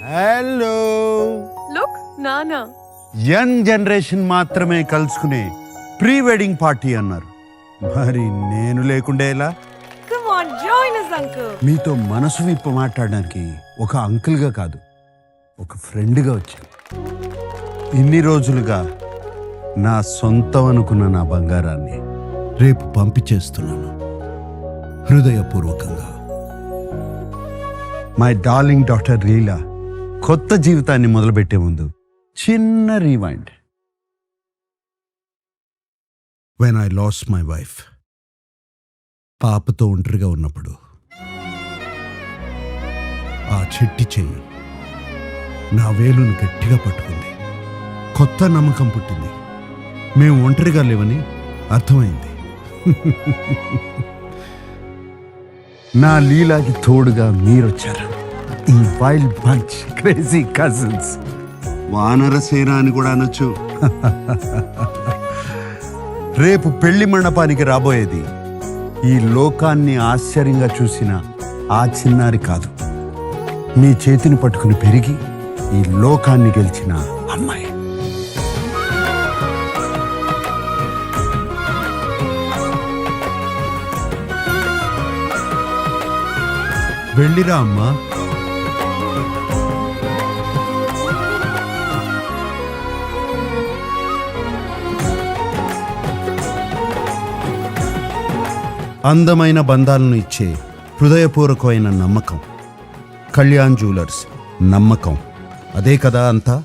Hello. Look నానా. Young generation మాత్రమే కలుసుకునే ప్రీ వెడ్డింగ్ పార్టీ అన్నారు. మరి నేను లేకుండా ఎలా? Come on join us uncle. మీతో మనసు విప్ప మాట్లాడడానికి ఒక అంకుల్గా కాదు, ఒక ఫ్రెండ్గా వచ్చాను. ఇన్ని రోజులుగా నా సొంతం అనుకున్న నా బంగారాన్ని రేపు పంపించేస్తున్నాను హృదయపూర్వకంగా. మై డార్లింగ్ డాక్టర్ లీలా కొత్త జీవితాన్ని మొదలుపెట్టే ముందు చిన్న rewind. When I lost my wife, పాపతో ఒంటరిగా ఉన్నప్పుడు ఆ చెట్టి చెయ్యి నా వేలును గట్టిగా పట్టుకుంది. కొత్త నమ్మకం పుట్టింది. మేము ఒంటరిగా లేవని అర్థమైంది. నా లీలాకి తోడుగా మీరొచ్చారు. ఈ వైల్డ్ బంచ్ క్రేజీ కజిన్స్, వానరసేన అని కూడా అనొచ్చు. రేపు పెళ్లి మండపానికి రాబోయేది ఈ లోకాన్ని ఆశ్చర్యంగా చూసిన ఆ చిన్నారి కాదు, మీ చేతిని పట్టుకుని పెరిగి ఈ లోకాన్ని గెలిచిన అమ్మాయి. వెళ్ళిరా అమ్మా. అందమైన బంధాలను ఇచ్చే హృదయపూర్వకమైన నమ్మకం. కళ్యాణ్ జ్యువెలర్స్ నమ్మకం. అదే కదా అంతా.